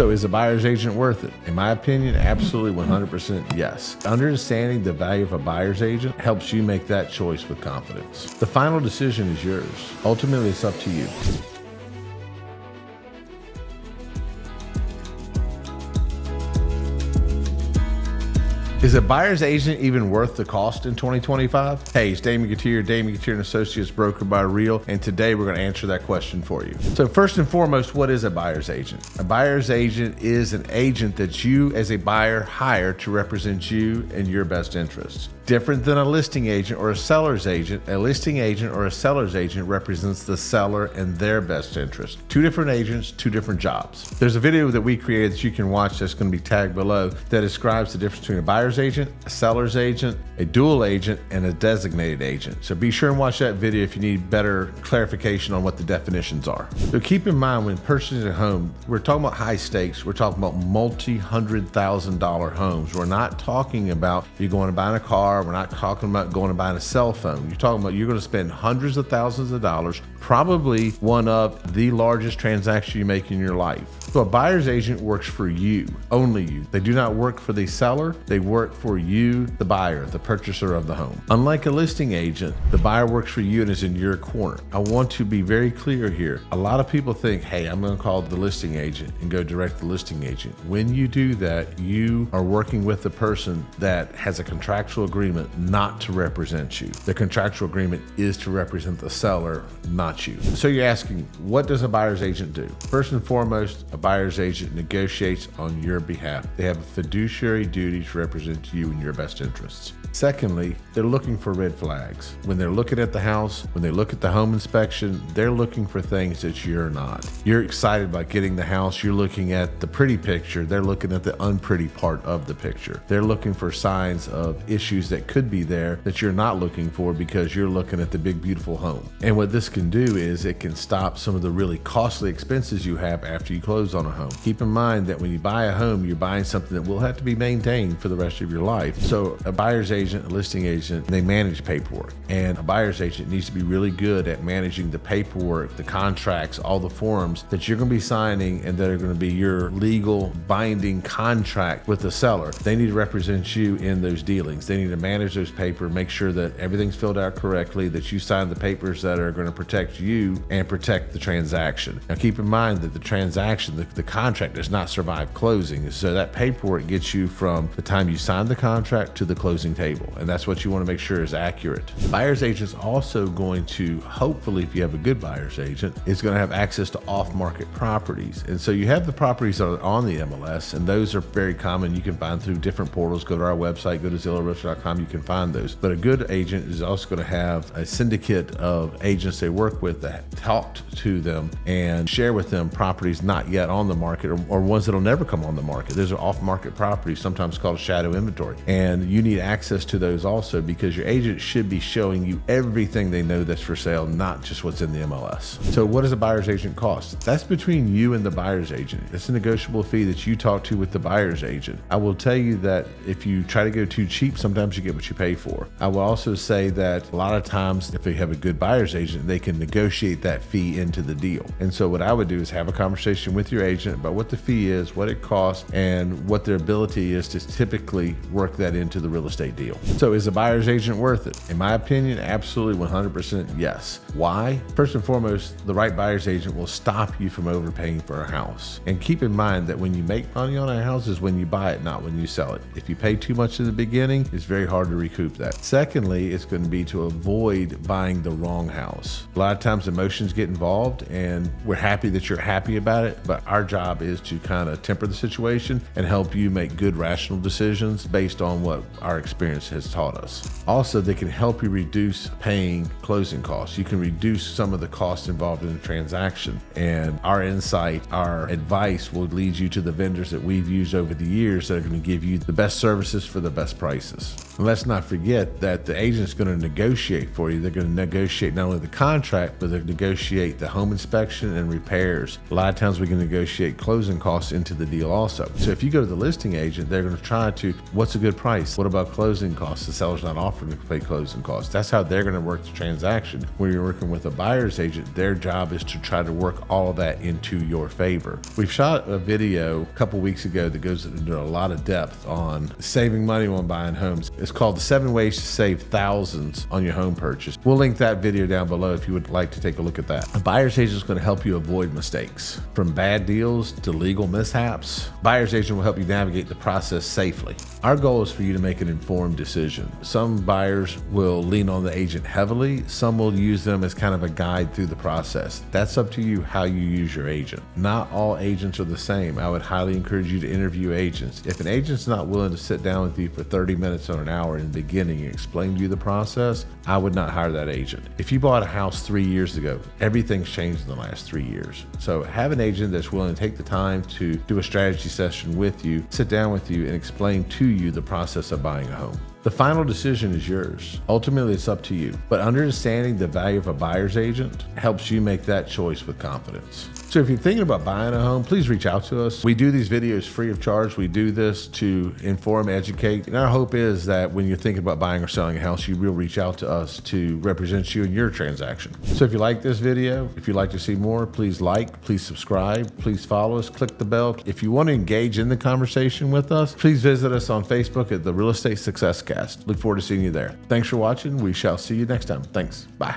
So is a buyer's agent worth it? In my opinion, absolutely 100% yes. Understanding the value of a buyer's agent helps you make that choice with confidence. The final decision is yours. Ultimately, it's up to you. Is a buyer's agent even worth the cost in 2025? Hey, it's Damon Gettier, Damon Gettier & Associates, brokered by Real, and today we're going to answer that question for you. So first and foremost, what is a buyer's agent? A buyer's agent is an agent that you as a buyer hire to represent you and your best interests. Different than a listing agent or a seller's agent, a listing agent or a seller's agent represents the seller and their best interest. Two different agents, two different jobs. There's a video that we created that you can watch that's going to be tagged below that describes the difference between a buyer's agent, a seller's agent, a dual agent, and a designated agent. So be sure and watch that video if you need better clarification on what the definitions are. So keep in mind when purchasing a home, we're talking about high stakes. We're talking about multi-$100,000 homes. We're not talking about you going and buying a car. We're not talking about going and buying a cell phone. You're talking about you're going to spend hundreds of thousands of dollars, probably one of the largest transactions you make in your life. So a buyer's agent works for you, only you. They do not work for the seller. They work for you, the buyer, the purchaser of the home. Unlike a listing agent, the buyer works for you and is in your corner. I want to be very clear here. A lot of people think, hey, I'm going to call the listing agent and go direct to the listing agent. When you do that, you are working with the person that has a contractual agreement not to represent you. The contractual agreement is to represent the seller, not you. So you're asking, what does a buyer's agent do? First and foremost, a buyer's agent negotiates on your behalf. They have a fiduciary duty to represent you in your best interests. Secondly, they're looking for red flags. When they're looking at the house, when they look at the home inspection, they're looking for things that you're not. You're excited about getting the house. You're looking at the pretty picture. They're looking at the unpretty part of the picture. They're looking for signs of issues that could be there that you're not looking for because you're looking at the big, beautiful home. And what this can do is it can stop some of the really costly expenses you have after you close on a home. Keep in mind that when you buy a home, you're buying something that will have to be maintained for the rest of your life. So a buyer's agent, a listing agent, they manage paperwork. And a buyer's agent needs to be really good at managing the paperwork, the contracts, all the forms that you're going to be signing and that are going to be your legal binding contract with the seller. They need to represent you in those dealings. They need to manage those papers, make sure that everything's filled out correctly, that you sign the papers that are going to protect you and protect the transaction. Now keep in mind that the transaction, the contract does not survive closing. So that paperwork gets you from the time you sign the contract to the closing table. And that's what you want to make sure is accurate. Buyer's agent's also going to, hopefully, if you have a good buyer's agent, is going to have access to off-market properties. And so you have the properties that are on the MLS, and those are very common. You can find through different portals. Go to our website, go to ZillowRealtor.com, you can find those. But a good agent is also going to have a syndicate of agents they work with that talk to them and share with them properties not yet on the market or ones that'll never come on the market. Those are off-market properties, sometimes called shadow inventory. And you need access to those also because your agent should be showing you everything they know that's for sale, not just what's in the MLS. So what does a buyer's agent cost? That's between you and the buyer's agent. It's a negotiable fee that you talk to with the buyer's agent. I will tell you that if you try to go too cheap, sometimes you get what you pay for. I will also say that a lot of times if they have a good buyer's agent, they can negotiate that fee into the deal. And so what I would do is have a conversation with your agent about what the fee is, what it costs, and what their ability is to typically work that into the real estate deal. So is a buyer's agent worth it? In my opinion, absolutely 100% yes. Why? First and foremost, the right buyer's agent will stop you from overpaying for a house. And keep in mind that when you make money on a house is when you buy it, not when you sell it. If you pay too much in the beginning, it's very hard to recoup that. Secondly, it's going to be to avoid buying the wrong house. A lot of times emotions get involved and we're happy that you're happy about it, but our job is to kind of temper the situation and help you make good rational decisions based on what our experience has taught us. Also, they can help you reduce paying closing costs. You can reduce some of the costs involved in the transaction. And our insight, our advice will lead you to the vendors that we've used over the years that are going to give you the best services for the best prices. And let's not forget that the agent's going to negotiate for you. They're going to negotiate not only the contract, contract, but they negotiate the home inspection and repairs. A lot of times we can negotiate closing costs into the deal also. So if you go to the listing agent, they're going to try to, what's a good price? What about closing costs? The seller's not offering to pay closing costs. That's how they're going to work the transaction. When you're working with a buyer's agent, their job is to try to work all of that into your favor. We've shot a video a couple weeks ago that goes into a lot of depth on saving money when buying homes. It's called the 7 Ways to Save Thousands on Your Home Purchase. We'll link that video down below if you would like to take a look at that. A buyer's agent is going to help you avoid mistakes. From bad deals to legal mishaps, buyer's agent will help you navigate the process safely. Our goal is for you to make an informed decision. Some buyers will lean on the agent heavily. Some will use them as kind of a guide through the process. That's up to you how you use your agent. Not all agents are the same. I would highly encourage you to interview agents. If an agent's not willing to sit down with you for 30 minutes or an hour in the beginning and explain to you the process, I would not hire that agent. If you bought a house 3 years ago, everything's changed in the last 3 years. So have an agent that's willing to take the time to do a strategy session with you, sit down with you, and explain to you the process of buying a home. The final decision is yours. Ultimately, it's up to you. But understanding the value of a buyer's agent helps you make that choice with confidence. So if you're thinking about buying a home, please reach out to us. We do these videos free of charge. We do this to inform, educate. And our hope is that when you're thinking about buying or selling a house, you will reach out to us to represent you in your transaction. So if you like this video, if you'd like to see more, please like, please subscribe, please follow us, click the bell. If you want to engage in the conversation with us, please visit us on Facebook at the Real Estate Success Cast. Look forward to seeing you there. Thanks for watching. We shall see you next time. Thanks. Bye.